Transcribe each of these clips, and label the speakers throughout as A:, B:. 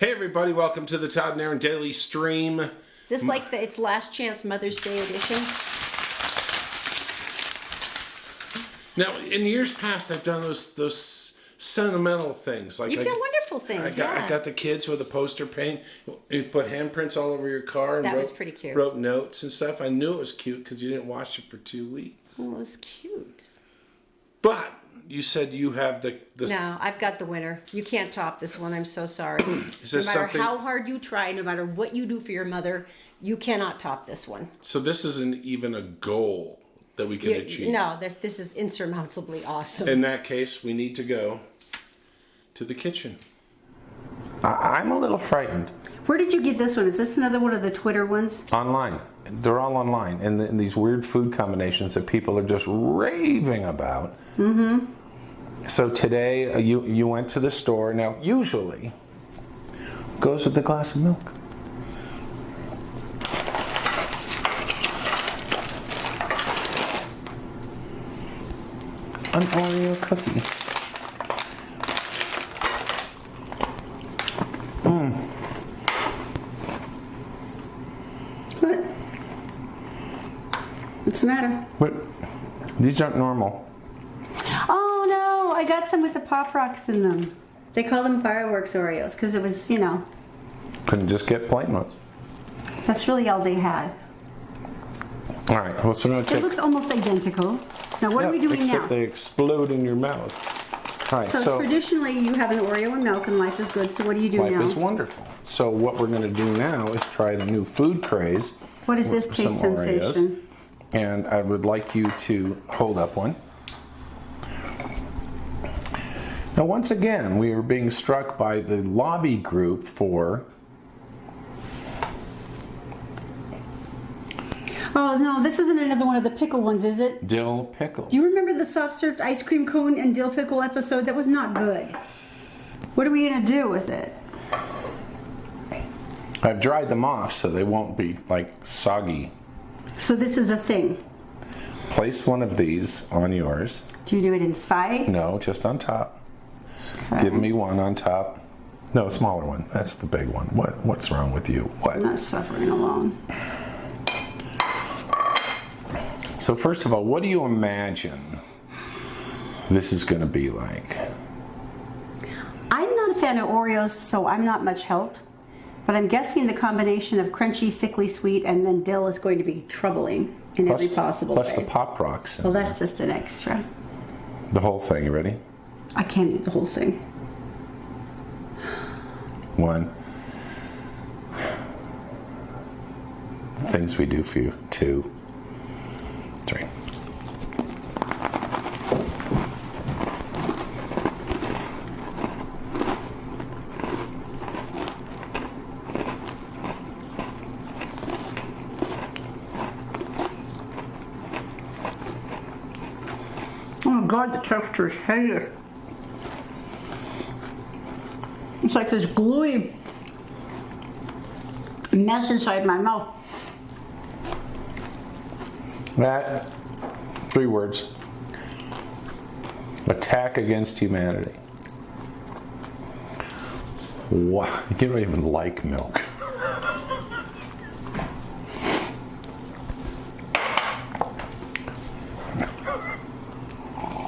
A: Hey everybody, welcome to the Todd and Erin Daily Stream.
B: Is this like it's Last Chance Mother's Day edition?
A: Now, in years past, I've done those sentimental things. Like
B: You've done wonderful things,
A: I got the kids with a poster paint. You put handprints all over your car and
B: that was pretty cute.
A: Wrote notes and stuff. I knew it was cute because you didn't wash it for 2 weeks.
B: Oh, it was cute.
A: But you said you have the
B: No, I've got the winner. You can't top this one. I'm so sorry.
A: Is
B: No
A: this
B: matter
A: something?
B: how hard you try, no matter what you do for your mother, you cannot top this one.
A: So this isn't even a goal that we can achieve.
B: No, this is insurmountably awesome.
A: In that case, we need to go to the kitchen.
C: I'm a little frightened.
D: Where did you get this one? Is this another one of the Twitter ones?
C: Online. They're all online. And these weird food combinations that people are just raving about. Mm-hmm. So today, you went to the store. Now, usually, goes with the glass of milk. An Oreo cookie.
D: What? What's the matter?
C: What? These aren't normal.
D: Oh no, I got some with the Pop Rocks in them. They call them fireworks Oreos because it was,
C: Couldn't just get plain ones.
D: that's really all they had.
C: All right, well, so I'm going to
D: It
C: take...
D: looks almost identical. Now what are we doing
C: except
D: now?
C: they explode in your mouth. All right,
D: So traditionally you have an Oreo and milk and life is good. So what do you do
C: life
D: now?
C: is wonderful. So what we're going to do now is try the new food craze.
D: What is this
C: with
D: taste
C: some Oreos.
D: sensation?
C: And I would like you to hold up one. Now, once again, we are being struck by the lobby group for...
D: Oh no, this isn't another one of the pickle ones, is it?
C: dill pickles.
D: Do you remember the soft served ice cream cone and dill pickle episode? That was not good. What are we gonna do with it?
C: I've dried them off so they won't be like soggy.
D: So this is a thing.
C: Place one of these on yours.
D: Do you do it inside?
C: No, just on top.
D: Okay.
C: Give me one on top. No, smaller one. That's the big one. What's wrong with you? What?
D: I'm not suffering alone.
C: So first of all, what do you imagine this is going to be like?
D: I'm not a fan of Oreos, so I'm not much help. But I'm guessing the combination of crunchy, sickly sweet, and then dill is going to be troubling in every possible
C: plus
D: way.
C: the Pop Rocks.
D: Well, that's just an extra.
C: The whole thing. You ready?
D: I can't eat the whole thing.
C: 1. Things we do for you. 2. 3.
D: Oh my god, the texture is hideous. It's like this gluey mess inside my mouth.
C: That, 3 words. Attack against humanity. Wow, you don't even like milk.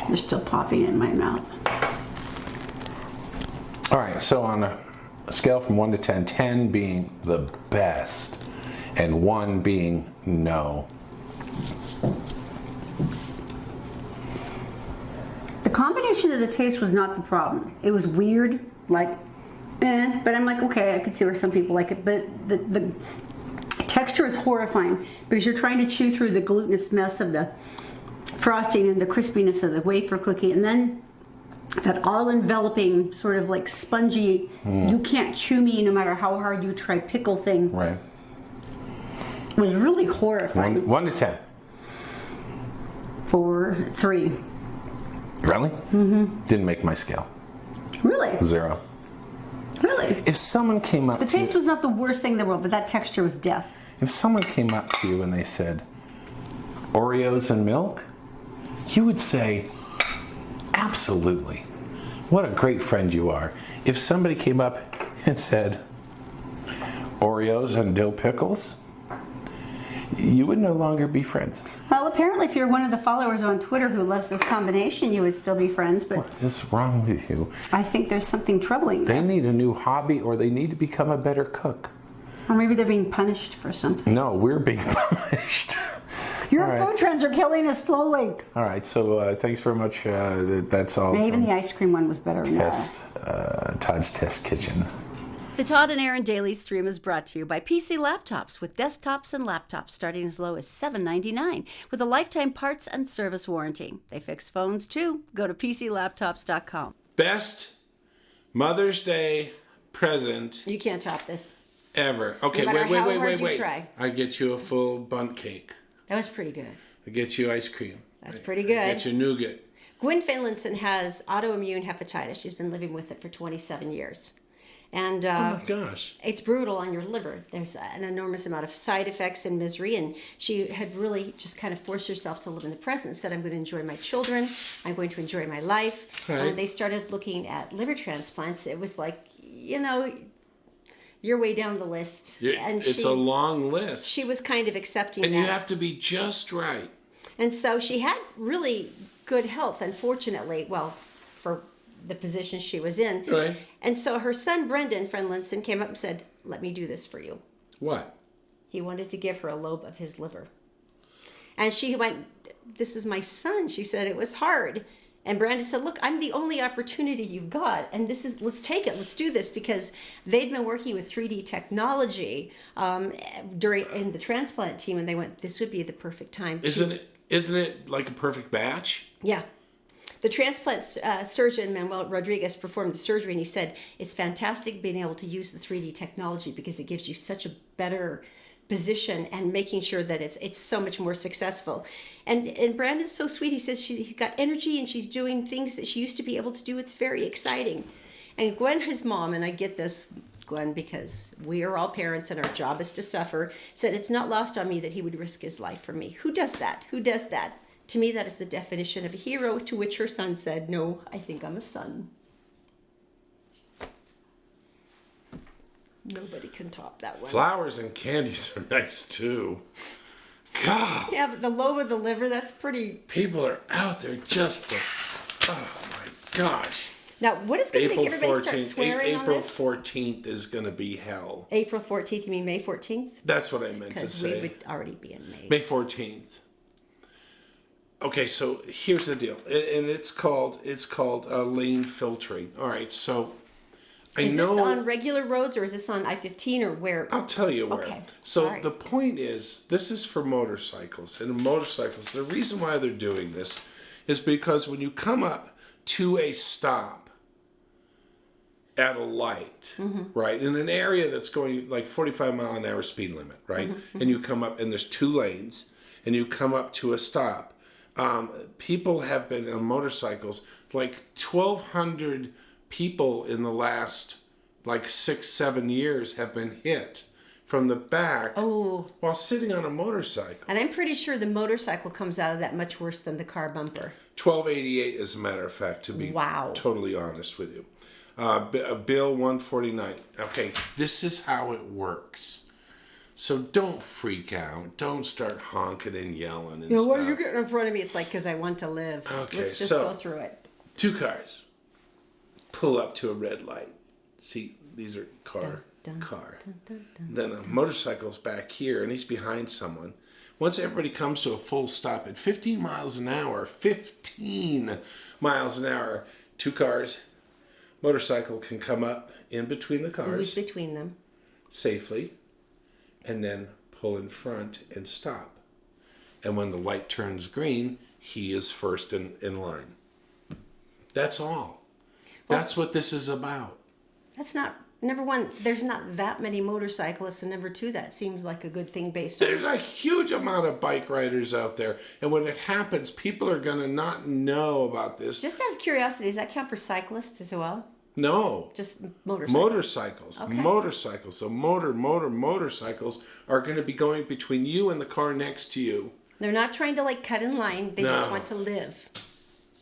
D: They're still popping in my mouth.
C: All right, so on a scale from 1 to 10, 10 being the best, and 1 being no.
D: The combination of the taste was not the problem. It was weird, but I'm like, okay, I could see where some people like it, but the texture is horrifying because you're trying to chew through the glutinous mess of the frosting and the crispiness of the wafer cookie, and then that all-enveloping sort of like spongy, you can't chew me no matter how hard you try pickle thing.
C: Right.
D: It was really horrifying.
C: 1 to 10.
D: 4, 3.
C: Really? Mm-hmm. Didn't make my scale.
D: Really?
C: 0.
D: Really?
C: If someone came up
D: The
C: to
D: taste
C: you,
D: was not the worst thing in the world, but that texture was death.
C: if someone came up to you and they said, Oreos and milk, you would say, absolutely. What a great friend you are. If somebody came up and said, Oreos and dill pickles, you would no longer be friends.
D: Well, apparently, if you're one of the followers on Twitter who loves this combination, you would still be friends. But
C: What is wrong with you?
D: I think there's something troubling
C: They
D: there.
C: need a new hobby, or they need to become a better cook.
D: Or maybe they're being punished for something.
C: No, we're being punished.
D: Your
C: All right.
D: food trends are killing us slowly.
C: All right, so thanks very much. That's all.
D: Even
C: from
D: the ice cream one was better than
C: Todd's Test Kitchen.
E: The Todd and Erin Daily Stream is brought to you by PC Laptops, with desktops and laptops starting as low as $7.99 with a lifetime parts and service warranty. They fix phones too. Go to PCLaptops.com.
A: Best Mother's Day present
B: You can't top this.
A: ever. Okay,
B: No matter how hard
A: wait.
B: you try.
A: I get you a full bundt cake.
B: That was pretty good.
A: I get you ice cream.
B: That's pretty
A: I
B: good.
A: get you nougat.
B: Gwen Finlayson has autoimmune hepatitis. She's been living with it for 27 years. And
A: Oh my gosh.
B: it's brutal on your liver. There's an enormous amount of side effects and misery. And she had really just kind of forced herself to live in the present, said, I'm going to enjoy my children. I'm going to enjoy my life.
A: Right.
B: They started looking at liver transplants. It was like, you know, you're way down the list. And
A: It's a long list.
B: she was kind of accepting
A: and
B: that.
A: you have to be just right.
B: And so she had really good health, unfortunately, well, for the position she was in.
A: Right.
B: And so her son, Brandon Finlayson, came up and said, let me do this for you.
A: What?
B: He wanted to give her a lobe of his liver. And she went, this is my son. She said, it was hard. And Brandon said, look, I'm the only opportunity you've got. And let's take it. Let's do this. Because they'd been working with 3D technology in the transplant team. And they went, this would be the perfect time.
A: Isn't it like a perfect match?
B: Yeah. The transplant surgeon, Manuel Rodriguez, performed the surgery, and he said, it's fantastic being able to use the 3D technology because it gives you such a better position and making sure that it's so much more successful. And Brandon's so sweet. He says he's got energy and she's doing things that she used to be able to do. It's very exciting. And Gwen, his mom, and I get this, Gwen, because we are all parents and our job is to suffer, said it's not lost on me that he would risk his life for me. Who does that? Who does that? To me, that is the definition of a hero, to which her son said, no, I think I'm a son. Nobody can top that one.
A: Flowers and candies are nice too. God.
B: Yeah, but the lobe of the liver, that's pretty...
A: People are out there just to, oh my gosh.
B: Now, what is going to
A: April
B: make everybody start
A: 14th.
B: swearing on
A: April
B: this?
A: 14th is going to be hell.
B: April 14th, you mean May 14th?
A: That's what I meant to
B: Because we
A: say.
B: would already be in May.
A: May 14th. Okay, so here's the deal, and it's called lane filtering. All right, so
B: Is this on regular roads or is this on I-15 or where?
A: I'll tell you where.
B: Okay,
A: So
B: sorry.
A: the point is, this is for motorcycles, and motorcycles. The reason why they're doing this is because when you come up to a stop at a light, right, in an area that's going like 45-mile-an-hour speed limit, right, and you come up and there's 2 lanes, and you come up to a stop. People have been on motorcycles, like 1,200 people in the last like 6-7 years have been hit from the back while sitting on a motorcycle.
B: And I'm pretty sure the motorcycle comes out of that much worse than the car bumper.
A: 1288, as a matter of fact, to be
B: Wow.
A: totally honest with you. Bill 149. Okay, this is how it works. So don't freak out. Don't start honking and yelling and stuff.
B: What are you getting in front of me? It's like, because I want to live.
A: Okay,
B: Let's just
A: so-
B: go through it.
A: 2 cars pull up to a red light. See, these are car. Then a motorcycle's back here, and he's behind someone. Once everybody comes to a full stop at 15 miles an hour, 15 miles an hour, 2 cars, motorcycle can come up in between the
B: Who's
A: cars
B: between them?
A: safely, and then pull in front and stop. And when the light turns green, he is first in line. That's all. That's what this is about.
B: That's not, number one, there's not that many motorcyclists, and number 2, that seems like a good thing based on...
A: There's a huge amount of bike riders out there. And when it happens, people are going to not know about this.
B: Just out of curiosity, does that count for cyclists as well?
A: No.
B: Just motorcycles?
A: Motorcycles.
B: Okay.
A: Motorcycles. So motorcycles are going to be going between you and the car next to you.
B: They're not trying to like cut in line. They just
A: No.
B: want to live.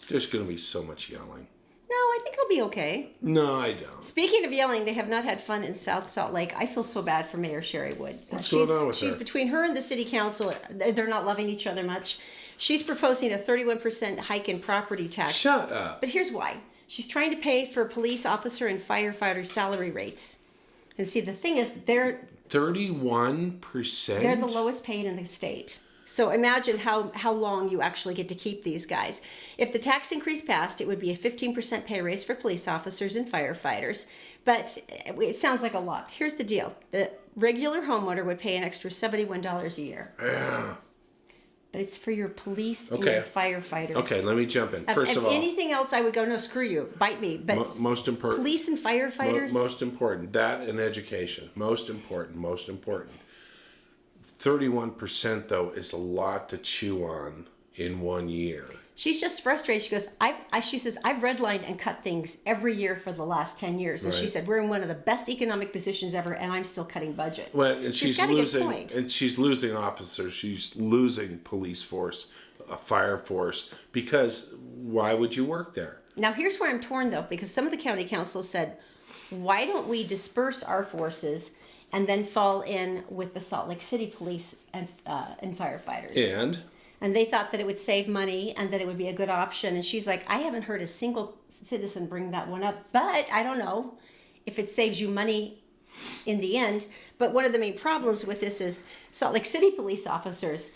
A: There's going to be so much yelling.
B: No, I think I'll be okay.
A: No, I don't.
B: Speaking of yelling, they have not had fun in South Salt Lake. I feel so bad for Mayor Sherry Wood.
A: What's going on with
B: She's
A: her?
B: between her and the city council. They're not loving each other much. She's proposing a 31% hike in property tax.
A: Shut up.
B: But here's why. She's trying to pay for police officer and firefighter salary rates. And see, the thing is, they're
A: 31%?
B: the lowest paid in the state. So imagine how long you actually get to keep these guys. If the tax increase passed, it would be a 15% pay raise for police officers and firefighters. But it sounds like a lot. Here's the deal. The regular homeowner would pay an extra $71 a year.
A: Yeah.
B: But it's for your police and
A: Okay.
B: your firefighters.
A: Okay, let me jump in. First
B: if
A: of all,
B: anything else, I would go, no, screw you, bite me. But
A: most important.
B: police and firefighters.
A: Most important. That and education. Most important. 31% though is a lot to chew on in 1 year.
B: She's just frustrated. She goes, she says, I've redlined and cut things every year for the last 10 years. And she
A: Right.
B: said, we're in one of the best economic positions ever, and I'm still cutting budget.
A: Well, and she's
B: got a good
A: losing,
B: point.
A: and she's losing officers. She's losing police force, a fire force. Because why would you work there?
B: Now, here's where I'm torn, though, because some of the county council said, why don't we disperse our forces and then fall in with the Salt Lake City police and firefighters? And they thought that it would save money and that it would be a good option. And she's like, I haven't heard a single citizen bring that one up. But I don't know if it saves you money in the end. But one of the main problems with this is Salt Lake City police officers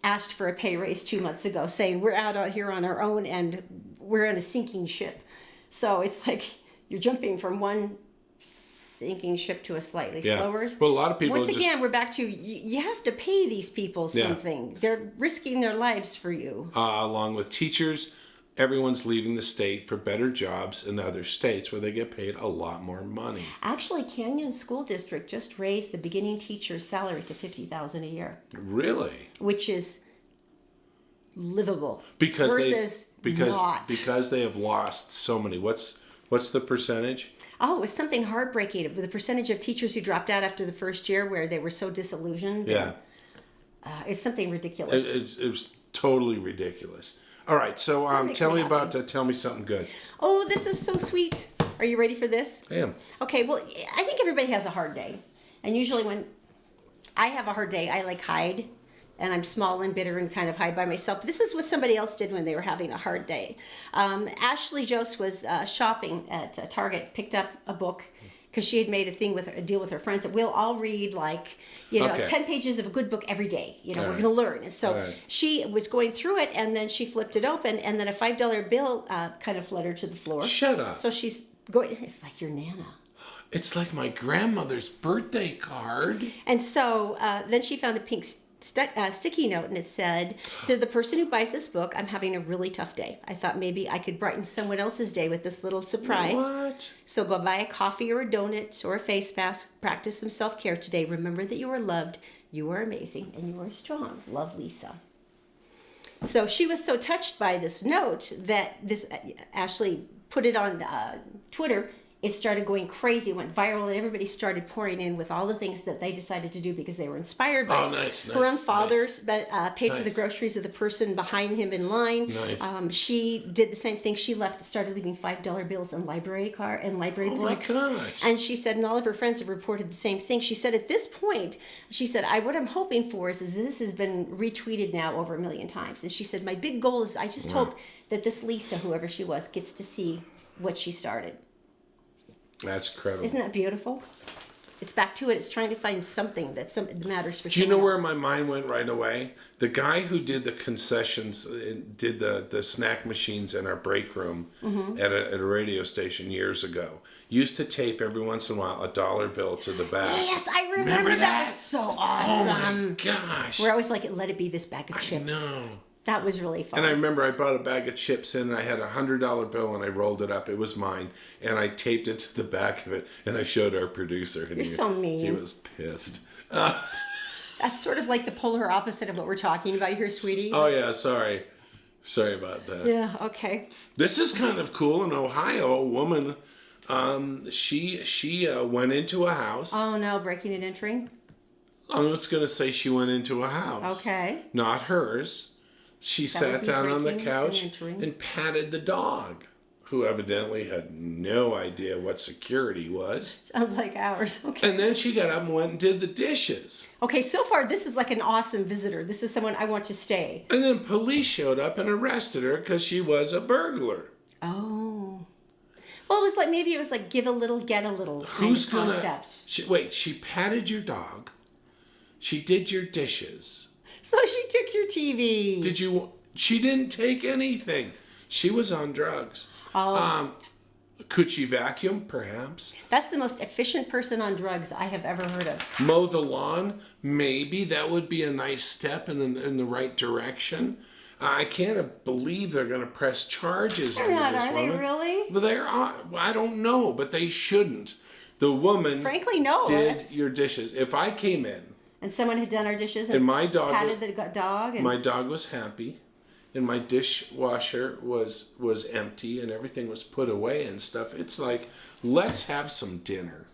B: asked for a pay raise 2 months ago, saying we're out here on our own and we're in a sinking ship. So it's like you're jumping from one sinking ship to a slightly slower.
A: Well, a lot of people
B: Once again, we're back to you have to pay these people something. They're risking their lives for you.
A: along with teachers, everyone's leaving the state for better jobs in other states where they get paid a lot more money.
B: Actually, Canyon School District just raised the beginning teacher's salary to $50,000 a year,
A: Really?
B: which is livable
A: Because
B: versus not.
A: because they have lost so many. What's the percentage?
B: Oh, it was something heartbreaking. The percentage of teachers who dropped out after the first year where they were so disillusioned.
A: Yeah.
B: It's something ridiculous.
A: It was totally ridiculous. All right, so
B: makes
A: tell
B: me
A: me about tell me something good.
B: Oh, this is so sweet. Are you ready for this?
A: I am.
B: Okay, well, I think everybody has a hard day. And usually when I have a hard day, I like hide. And I'm small and bitter and kind of hide by myself. This is what somebody else did when they were having a hard day. Ashley Jost was shopping at Target, picked up a book because she had made a deal with her friends that we'll all read like,
A: Okay.
B: 10 pages of a good book every day. We're
A: right.
B: going to learn. And so
A: Right.
B: she was going through it and then she flipped it open and then a $5 bill kind of fluttered to the floor.
A: Shut up.
B: So she's going, it's like your Nana.
A: It's like my grandmother's birthday card.
B: And so then she found a pink sticky note, and it said, to the person who buys this book, I'm having a really tough day. I thought maybe I could brighten someone else's day with this little surprise.
A: What?
B: So go buy a coffee or a donut or a face mask. Practice some self-care today. Remember that you are loved, you are amazing, and you are strong. Love, Lisa. So she was so touched by this note that this Ashley put it on Twitter. It started going crazy, went viral, and everybody started pouring in with all the things that they decided to do because they were inspired by it.
A: Nice,
B: Her own
A: nice,
B: father's paid for the
A: Nice.
B: groceries of the person behind him in line.
A: Nice.
B: She did the same thing. She started leaving $5 bills and library books.
A: Oh my gosh.
B: And she said, and all of her friends have reported the same thing. She said, at this point, she said, what I'm hoping for is this has been retweeted now over 1 million times. And she said, my big goal is I just hope that this Lisa, whoever she was, gets to see what she started.
A: That's incredible.
B: Isn't that beautiful? It's back to it. It's trying to find something that matters for
A: Do you know
B: someone
A: where
B: else.
A: my mind went right away? The guy who did the concessions, did the snack machines in our break room at a radio station years ago, used to tape every once in a while a dollar bill to the back.
B: Yes, I remember that was so awesome.
A: Oh my gosh.
B: We're always like, let it be this bag of chips.
A: No.
B: That was really fun.
A: And I remember I bought a bag of chips in and I had $100 bill and I rolled it up. It was mine. And I taped it to the back of it and I showed our producer. And
B: You're so mean.
A: He was pissed.
B: That's sort of like the polar opposite of what we're talking about here, sweetie.
A: Oh yeah, sorry. Sorry about that.
B: Yeah, okay.
A: This is kind of cool. In Ohio, a woman, she went into a house.
B: Oh no, breaking and entering?
A: I'm just going to say she went into a house.
B: Okay.
A: Not hers. She
B: That would
A: sat
B: be
A: down on the
B: breaking and
A: couch
B: entering.
A: and patted the dog. who evidently had no idea what security was.
B: Sounds like ours. Okay.
A: And then she got up and went and did the dishes.
B: Okay, so far this is like an awesome visitor. This is someone I want to stay.
A: And then police showed up and arrested her because she was a burglar.
B: Oh. Well, it was like, maybe it was like give a little, get a little kind
A: Who's
B: of
A: gonna...
B: concept.
A: She patted your dog. She did your dishes.
B: So she took your TV.
A: She didn't take anything. She was on drugs.
B: Oh.
A: Could she vacuum? Perhaps.
B: That's the most efficient person on drugs I have ever heard of.
A: Mow the lawn? Maybe. That would be a nice step in the right direction. I can't believe they're going to press charges on this
B: Are
A: woman.
B: they really?
A: But they are. I don't know, but they shouldn't. The woman
B: Frankly, no.
A: did your dishes. If I came in
B: And someone had done our dishes
A: and my dog
B: patted the dog. And
A: my dog was happy, and my dishwasher was empty, and everything was put away and stuff. It's like, let's have some dinner,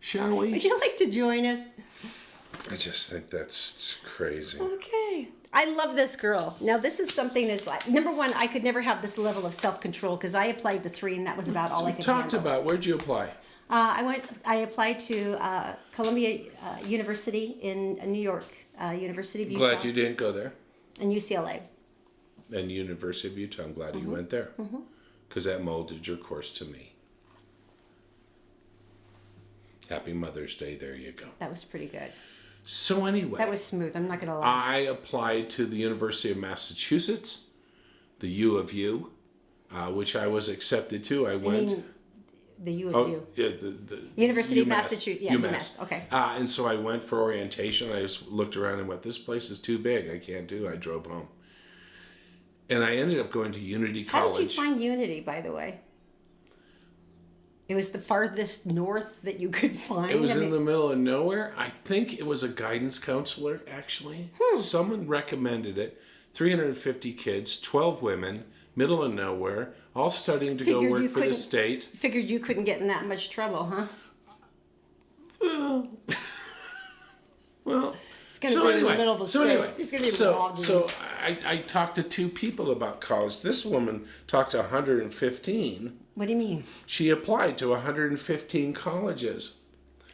A: shall we?
B: would you like to join us?
A: I just think that's crazy.
B: Okay. I love this girl. Now, this is something that's like, number one, I could never have this level of self-control because I applied to 3 and that was about all I could
A: Talked
B: handle.
A: about, where'd you apply?
B: I applied to Columbia University in New York, University of Utah.
A: Glad you didn't go there.
B: And UCLA.
A: And University of Utah, I'm glad you went there. Because that molded your course to me. Happy Mother's Day, there you go.
B: That was pretty good.
A: So anyway.
B: That was smooth, I'm not going to lie.
A: I applied to the University of Massachusetts, the U of U, which I was accepted to. I went...
B: The U of U.
A: Yeah, the
B: University of
A: UMass.
B: Massachusetts. Yeah, UMass. Okay.
A: And so I went for orientation. I just looked around and went, this place is too big. I can't do it. I drove home. And I ended up going to Unity College.
B: How did you find Unity, by the way? It was the farthest north that you could find.
A: It was in the middle of nowhere. I think it was a guidance counselor, actually. Someone recommended it. 350 kids, 12 women, middle of nowhere, all studying to go work for the state.
B: Figured you couldn't get in that much trouble, huh?
A: Well,
B: it's going to be in the middle of the state. It's going to be logged in.
A: So I talked to 2 people about college. This woman talked to 115.
B: What do you mean?
A: She applied to 115 colleges.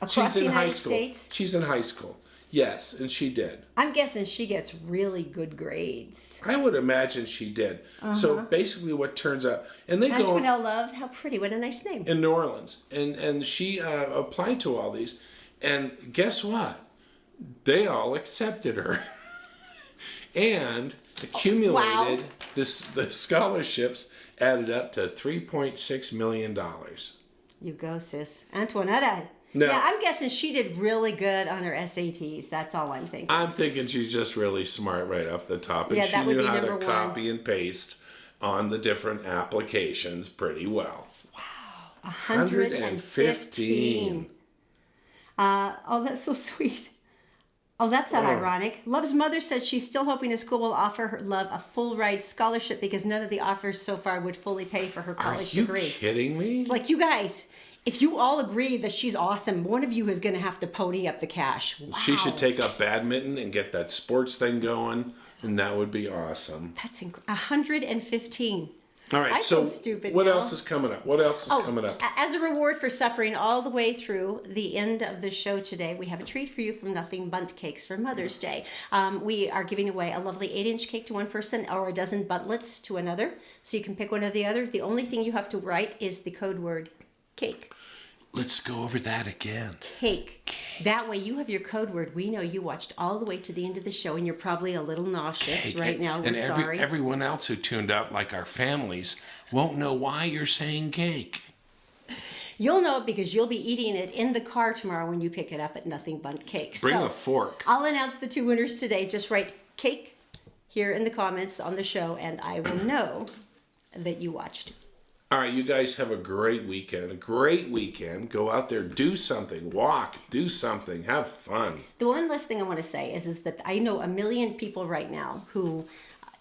B: Across the United States?
A: She's in high school. Yes, and she did.
B: I'm guessing she gets really good grades.
A: I would imagine she did. So basically what turns out... And they go...
B: Antoinette Love, how pretty. What a nice name.
A: In New Orleans. And she applied to all these. And guess what? They all accepted her. And accumulated... The scholarships added up to $3.6 million.
B: You go, sis. Antoinette.
A: No.
B: Yeah, I'm guessing she did really good on her SATs. That's all I'm thinking.
A: I'm thinking she's just really smart right off the top. And
B: Yeah,
A: she
B: that would
A: knew
B: be
A: how to
B: number one.
A: copy and paste on the different applications pretty well.
B: Wow. 115. Oh, that's so sweet. Oh, that's not ironic. Love's mother said she's still hoping the school will offer her Love a full ride scholarship because none of the offers so far would fully pay for her college degree.
A: Are you kidding me?
B: It's like, you guys, if you all agree that she's awesome, one of you is going to have to pony up the cash. Wow.
A: She should take up badminton and get that sports thing going, and that would be awesome.
B: That's 115.
A: All right,
B: I
A: so
B: feel stupid
A: what
B: now.
A: else is coming up? What else is coming up?
B: As a reward for suffering all the way through the end of the show today, we have a treat for you from Nothing Bundt Cakes for Mother's Day. We are giving away a lovely 8-inch cake to one person or a dozen buntlets to another. So you can pick one or the other. The only thing you have to write is the code word cake.
A: Let's go over that again.
B: Cake. That way you have your code word. We know you watched all the way to the end of the show and you're probably a little nauseous right now. We're sorry.
A: Everyone else who tuned out, like our families, won't know why you're saying cake.
B: You'll know it because you'll be eating it in the car tomorrow when you pick it up at Nothing Bundt Cakes.
A: Bring a fork.
B: I'll announce the 2 winners today. Just write cake here in the comments on the show and I will know that you watched.
A: All right, you guys have a great weekend. Go out there, do something, walk, do something, have fun.
B: The one last thing I want to say is that I know a million people right now who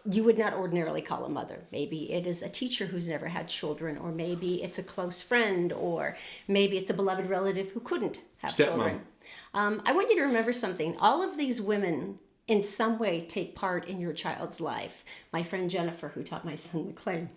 B: you would not ordinarily call a mother. Maybe it is a teacher who's never had children, or maybe it's a close friend, or maybe it's a beloved relative who couldn't have children. I want you to remember something. All of these women in some way take part in your child's life. My friend Jennifer, who taught my son McLean,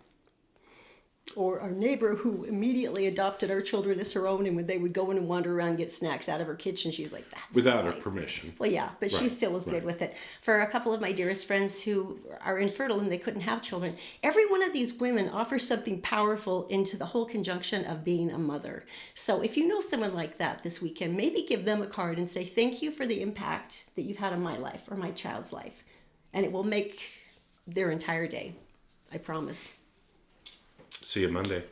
B: Or our neighbor who immediately adopted our children as her own, and when they would go in and wander around and get snacks out of her kitchen, she's like, that's
A: Without her
B: fine.
A: permission.
B: Well, yeah, but she
A: Right,
B: still was good
A: right.
B: with it. For a couple of my dearest friends who are infertile and they couldn't have children, every one of these women offers something powerful into the whole conjunction of being a mother. So if you know someone like that this weekend, maybe give them a card and say, thank you for the impact that you've had on my life or my child's life. And it will make their entire day. I promise.
A: See you Monday.